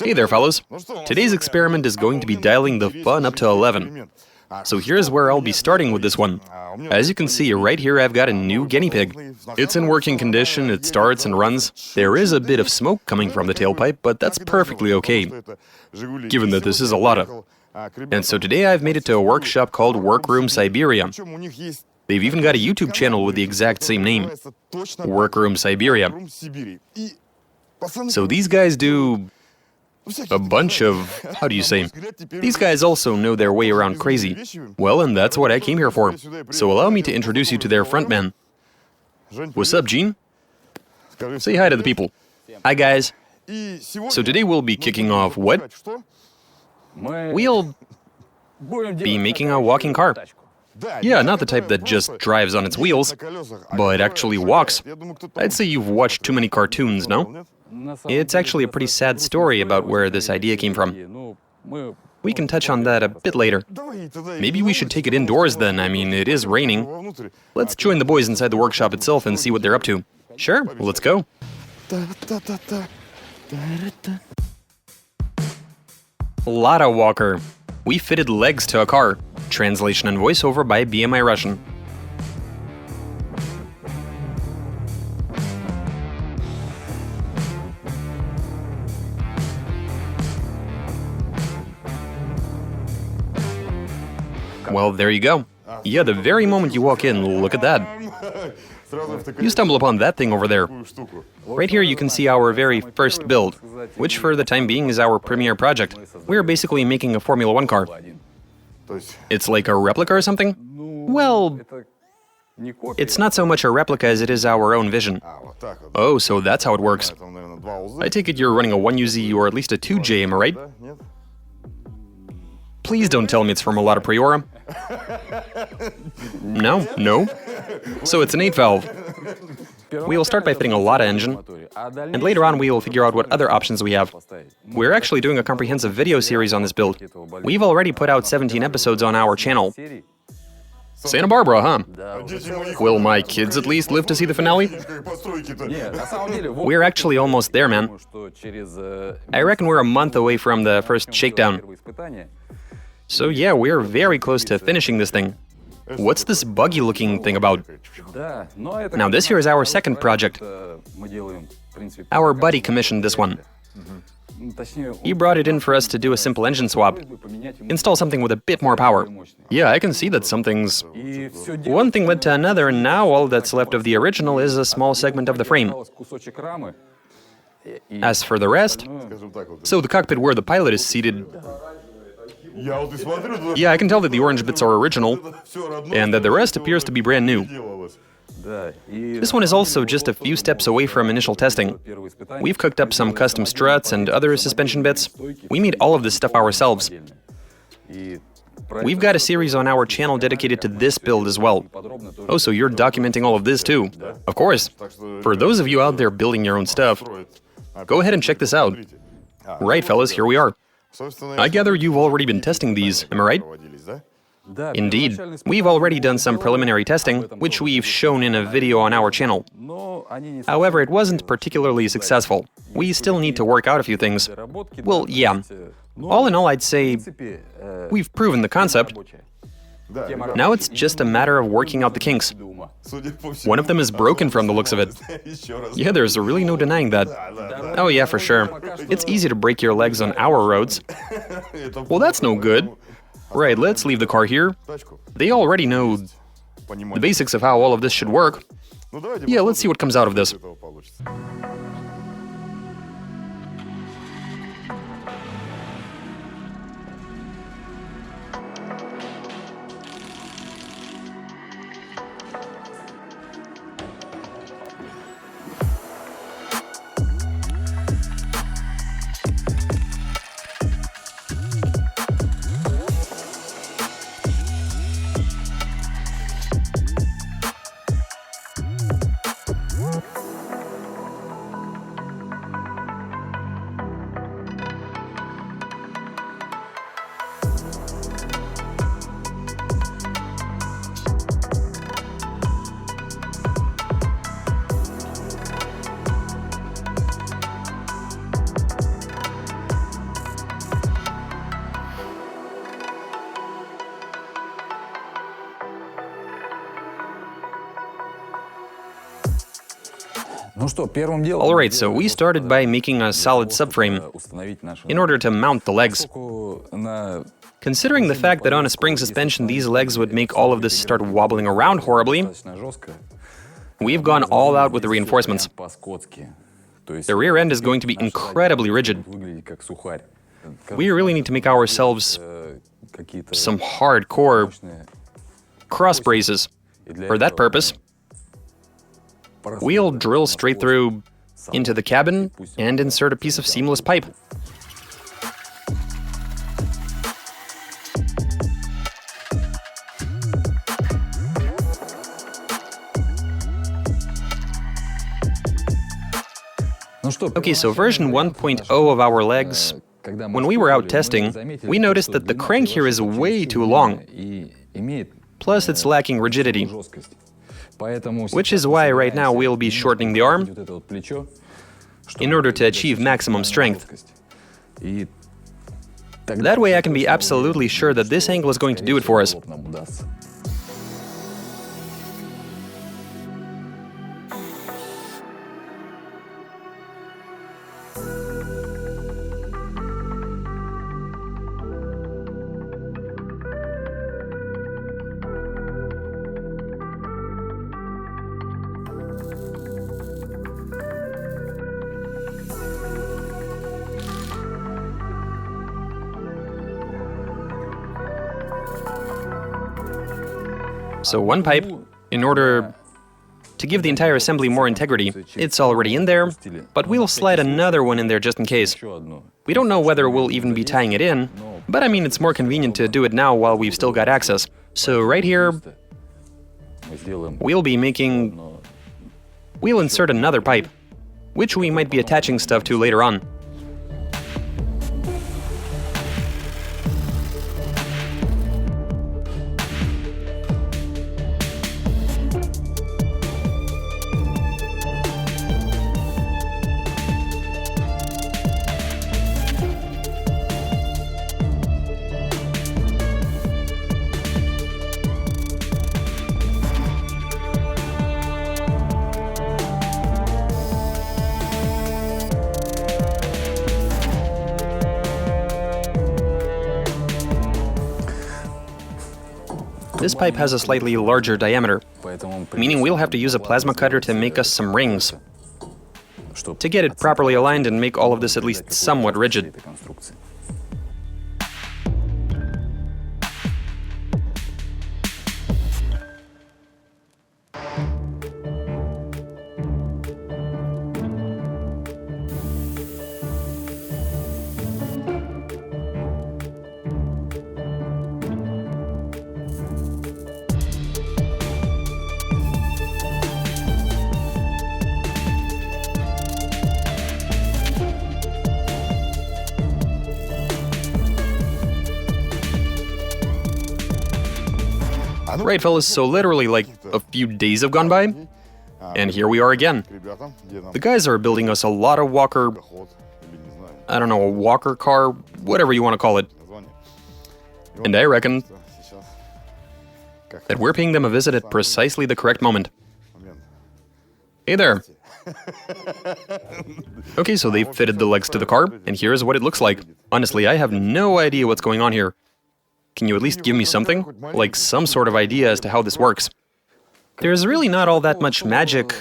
Hey there, fellows. Today's experiment is going to be dialing the fun up to 11. So here's where I'll be starting with this one. As you can see, right here I've got a new guinea pig. It's in working condition, it starts and runs. There is a bit of smoke coming from the tailpipe, but that's perfectly okay, given that this is a Lada. And so today I've made it to a workshop called Workroom Siberia. They've even got a YouTube channel with the exact same name, Workroom Siberia. So these guys do a bunch of, how do you say, these guys also know their way around crazy. Well, and that's what I came here for. So allow me to introduce you to their frontman. What's up, Gene? Say hi to the people. Hi, guys. So today we'll be kicking off what? We'll be making a walking car. Yeah, not the type that just drives on its wheels, but actually walks. I'd say you've watched too many cartoons, no? It's actually a pretty sad story about where this idea came from. We can touch on that a bit later. Maybe we should take it indoors then, I mean, it is raining. Let's join the boys inside the workshop itself and see what they're up to. Sure, let's go. Lada-walker. We fitted legs to a car. Translation and voiceover by BMI Russian. Well, there you go. Yeah, the very moment you walk in, look at that. You stumble upon that thing over there. Right here you can see our very first build, which for the time being is our premiere project. We're basically making a Formula 1 car. It's like a replica or something? Well, it's not so much a replica as it is our own vision. Oh, so that's how it works. I take it you're running a 1UZ or at least a 2J, am I right? Please don't tell me it's from a Lada Priora. No? So it's an 8-valve. We will start by fitting a Lada engine, and later on we will figure out what other options we have. We're actually doing a comprehensive video series on this build. We've already put out 17 episodes on our channel. Santa Barbara, huh? Will my kids at least live to see the finale? We're actually almost there, man. I reckon we're a month away from the first shakedown. So yeah, we're very close to finishing this thing. What's this buggy-looking thing about? Now this here is our second project. Our buddy commissioned this one. He brought it in for us to do a simple engine swap. Install something with a bit more power. Yeah, I can see that something's... One thing led to another, and now all that's left of the original is a small segment of the frame. As for the rest... So the cockpit where the pilot is seated... Yeah, I can tell that the orange bits are original, and that the rest appears to be brand new. This one is also just a few steps away from initial testing. We've cooked up some custom struts and other suspension bits. We made all of this stuff ourselves. We've got a series on our channel dedicated to this build as well. Oh, so you're documenting all of this too? Of course. For those of you out there building your own stuff, go ahead and check this out. Right, fellas, here we are. I gather you've already been testing these, am I right? Indeed. We've already done some preliminary testing, which we've shown in a video on our channel. However, it wasn't particularly successful. We still need to work out a few things. Well, yeah. All in all, I'd say we've proven the concept. Now it's just a matter of working out the kinks. One of them is broken from the looks of it. Yeah, there's really no denying that. Oh yeah, for sure. It's easy to break your legs on our roads. Well, that's no good. Right, let's leave the car here. They already know the basics of how all of this should work. Yeah, let's see what comes out of this. Alright, so we started by making a solid subframe in order to mount the legs. Considering the fact that on a spring suspension these legs would make all of this start wobbling around horribly, we've gone all out with the reinforcements. The rear end is going to be incredibly rigid. We really need to make ourselves some hardcore cross braces. For that purpose, we'll drill straight through into the cabin and insert a piece of seamless pipe. Okay, so version 1.0 of our legs, when we were out testing, we noticed that the crank here is way too long. Plus, it's lacking rigidity. Which is why right now we'll be shortening the arm in order to achieve maximum strength. That way I can be absolutely sure that this angle is going to do it for us. So one pipe, in order to give the entire assembly more integrity, it's already in there, but we'll slide another one in there just in case. We don't know whether we'll even be tying it in, but I mean it's more convenient to do it now while we've still got access. So right here, we'll insert another pipe, which we might be attaching stuff to later on. This pipe has a slightly larger diameter, meaning we'll have to use a plasma cutter to make us some rings, to get it properly aligned and make all of this at least somewhat rigid. Right, fellas, so literally like a few days have gone by, and here we are again. The guys are building us a Lada-walker, I don't know, a walker car, whatever you want to call it. And I reckon that we're paying them a visit at precisely the correct moment. Hey there. Okay, so they've fitted the legs to the car, and here's what it looks like. Honestly, I have no idea what's going on here. Can you at least give me something? Like some sort of idea as to how this works? There's really not all that much magic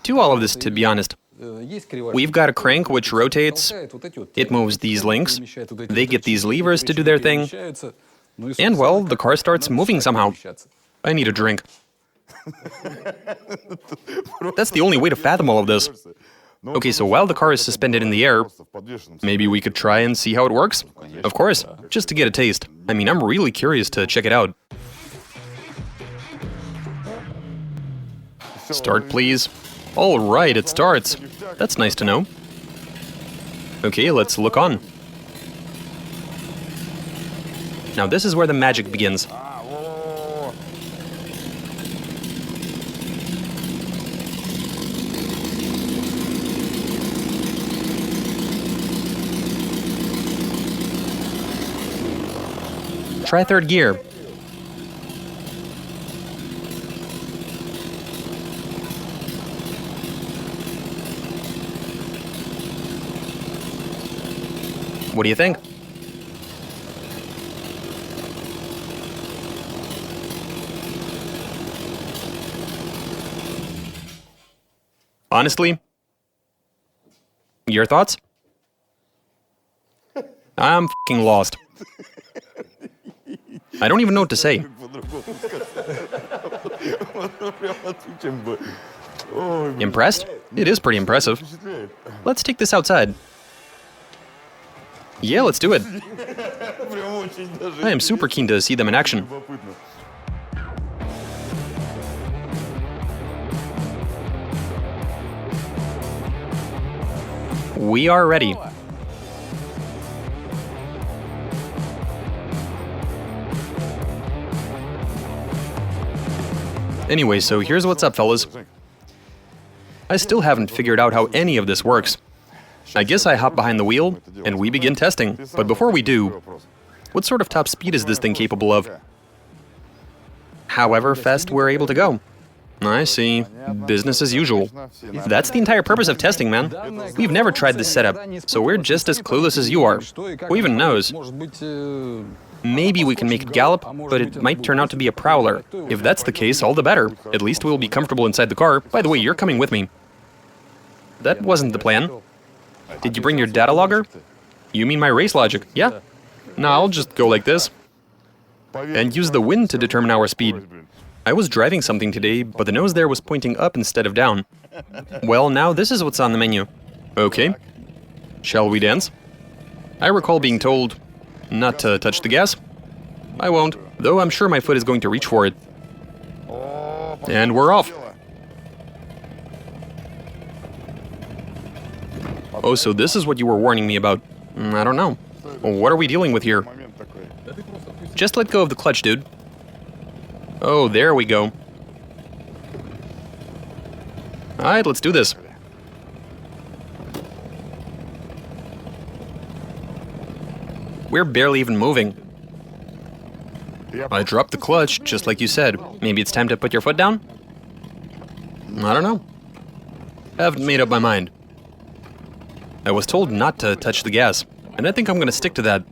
to all of this, to be honest. We've got a crank which rotates, it moves these links, they get these levers to do their thing, and well, the car starts moving somehow. I need a drink. That's the only way to fathom all of this. Okay, so while the car is suspended in the air, maybe we could try and see how it works? Of course, just to get a taste. I mean, I'm really curious to check it out. Start, please. All right, it starts. That's nice to know. Okay, let's look on. Now this is where the magic begins. Try third gear. What do you think? Honestly? Your thoughts? I'm f***ing lost. I don't even know what to say. Impressed? It is pretty impressive. Let's take this outside. Yeah, let's do it. I am super keen to see them in action. We are ready. Anyway, so here's what's up, fellas. I still haven't figured out how any of this works. I guess I hop behind the wheel, and we begin testing. But before we do, what sort of top speed is this thing capable of? However fast we're able to go. I see. Business as usual. That's the entire purpose of testing, man. We've never tried this setup, so we're just as clueless as you are. Who even knows? Maybe we can make it gallop, but it might turn out to be a prowler. If that's the case, all the better. At least we'll be comfortable inside the car. By the way, you're coming with me. That wasn't the plan. Did you bring your data logger? You mean my race logic? Yeah? No, I'll just go like this. And use the wind to determine our speed. I was driving something today, but the nose there was pointing up instead of down. Well, now this is what's on the menu. Okay. Shall we dance? I recall being told not to touch the gas. I won't, though I'm sure my foot is going to reach for it. And we're off. Oh, so this is what you were warning me about. I don't know. What are we dealing with here? Just let go of the clutch, dude. Oh, there we go. Alright, let's do this. We're barely even moving. I dropped the clutch, just like you said. Maybe it's time to put your foot down? I don't know. I haven't made up my mind. I was told not to touch the gas, and I think I'm gonna stick to that.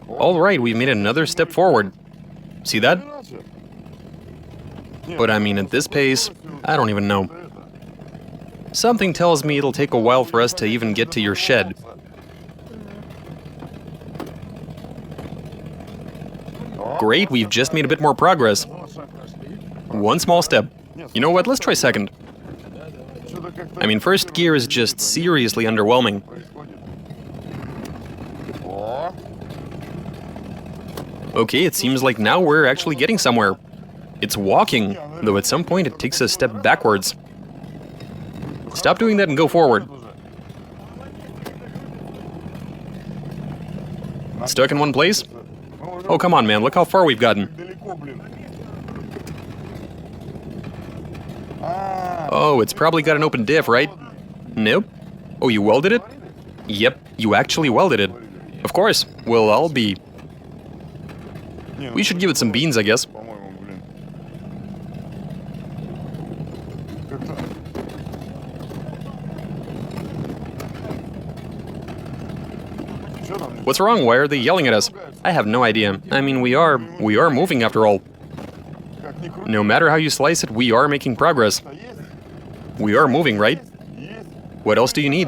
Alright, we've made another step forward. See that? But I mean, at this pace, I don't even know. Something tells me it'll take a while for us to even get to your shed. Great, we've just made a bit more progress. One small step. You know what, let's try second. I mean, first gear is just seriously underwhelming. Okay, it seems like now we're actually getting somewhere. It's walking, though at some point it takes a step backwards. Stop doing that and go forward. Stuck in one place? Oh, come on, man, look how far we've gotten. Oh, it's probably got an open diff, right? Nope. Oh, you welded it? Yep, you actually welded it. Of course. Well, I'll be... We should give it some beans, I guess. What's wrong? Why are they yelling at us? I have no idea. I mean, we are moving after all. No matter how you slice it, we are making progress. We are moving, right? What else do you need?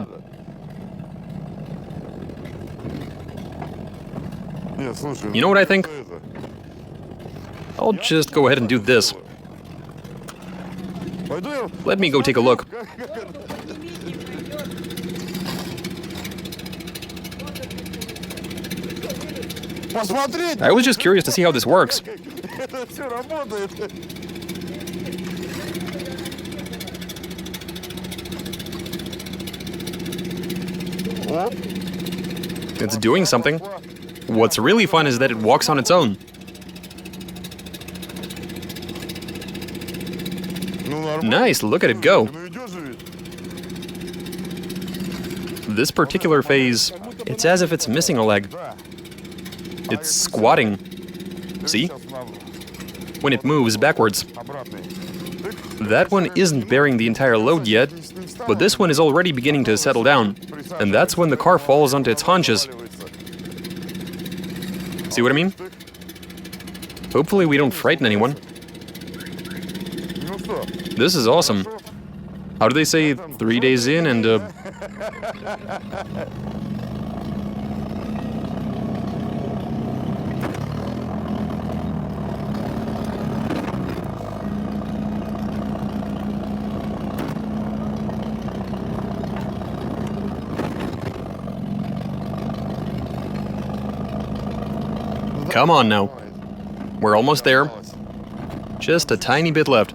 You know what I think? I'll just go ahead and do this. Let me go take a look. I was just curious to see how this works. It's doing something. What's really fun is that it walks on its own. Nice, look at it go. This particular phase, it's as if it's missing a leg. It's squatting. See? When it moves backwards. That one isn't bearing the entire load yet, but this one is already beginning to settle down. And that's when the car falls onto its haunches. See what I mean? Hopefully we don't frighten anyone. This is awesome. How do they say 3 days in and Come on now. We're almost there. Just a tiny bit left.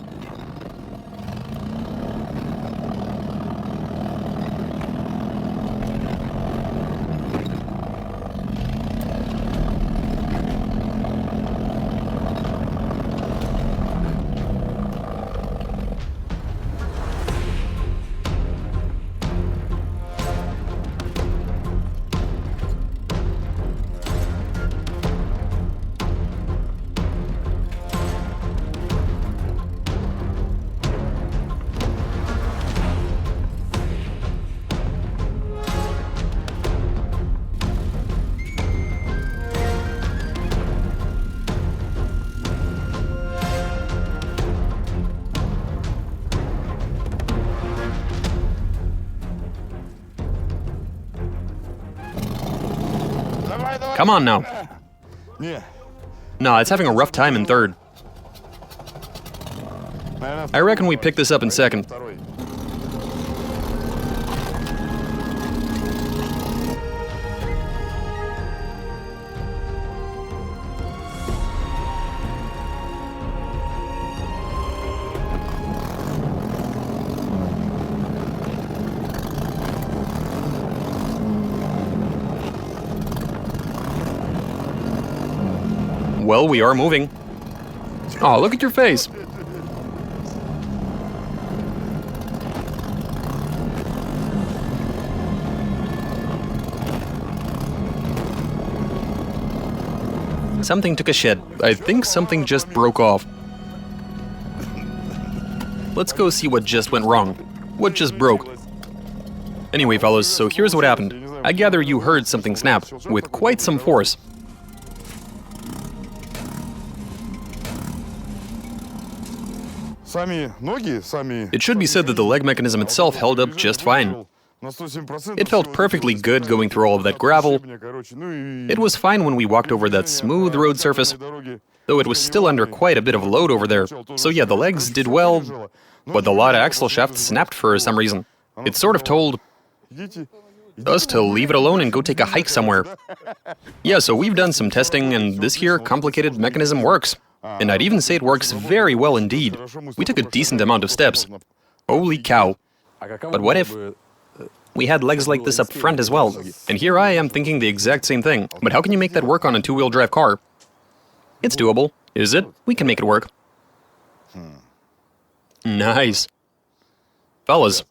Come on now. Nah, it's having a rough time in third. I reckon we pick this up in second. Well, we are moving. Oh, look at your face. Something took a shit. I think something just broke off. Let's go see what just went wrong. What just broke? Anyway, fellas, so here's what happened. I gather you heard something snap, with quite some force. It should be said that the leg mechanism itself held up just fine. It felt perfectly good going through all of that gravel. It was fine when we walked over that smooth road surface, though it was still under quite a bit of load over there. So yeah, the legs did well, but the Lada axle shaft snapped for some reason. It sort of told us to leave it alone and go take a hike somewhere. Yeah, so we've done some testing, and this here complicated mechanism works. And I'd even say it works very well indeed. We took a decent amount of steps. Holy cow. But what if we had legs like this up front as well? And here I am thinking the exact same thing. But how can you make that work on a two-wheel drive car? It's doable. Is it? We can make it work. Nice. Fellas.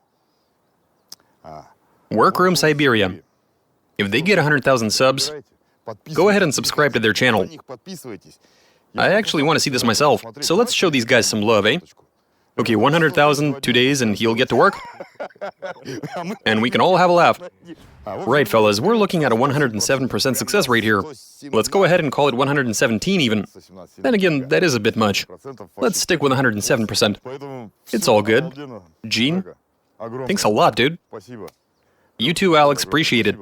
Workroom Siberia. If they get 100,000 subs, go ahead and subscribe to their channel. I actually want to see this myself, so let's show these guys some love, eh? Okay, 100,000, 2 days, and he'll get to work. And we can all have a laugh. Right, fellas, we're looking at a 107% success rate here. Let's go ahead and call it 117 even. Then again, that is a bit much. Let's stick with 107%. It's all good. Gene? Thanks a lot, dude. You too, Alex, appreciate it.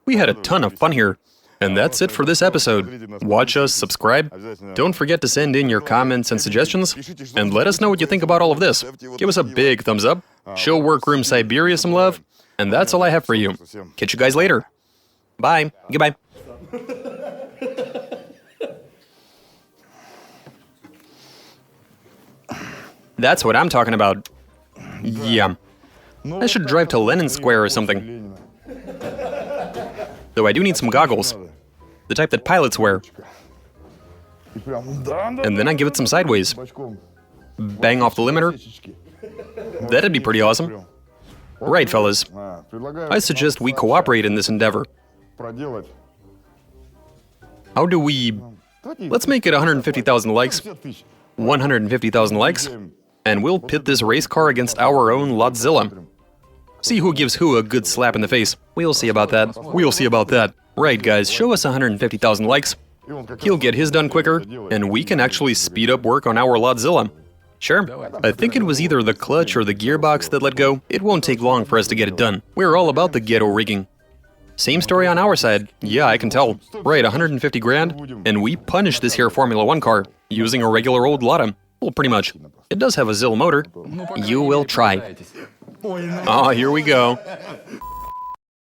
We had a ton of fun here. And that's it for this episode. Watch us, subscribe. Don't forget to send in your comments and suggestions, and let us know what you think about all of this. Give us a big thumbs up, show Workroom Siberia some love, and that's all I have for you. Catch you guys later. Bye. Goodbye. That's what I'm talking about. Yeah. I should drive to Lenin Square or something. Though I do need some goggles. The type that pilots wear. And then I give it some sideways. Bang off the limiter. That'd be pretty awesome. Right, fellas. I suggest we cooperate in this endeavor. How do we... Let's make it 150,000 likes. 150,000 likes. And we'll pit this race car against our own Lotzilla. See who gives who a good slap in the face. We'll see about that. We'll see about that. Right, guys, show us 150,000 likes, He'll get his done quicker, and we can actually speed up work on our Lodzilla. Sure, I think it was either the clutch or the gearbox that let go. It won't take long for us to get it done. We're all about the ghetto rigging. Same story on our side. Yeah, I can tell. Right, 150 grand, and we punish this here Formula 1 car using a regular old Lada. Well, pretty much. It does have a ZIL motor. You will try. Ah, here we go.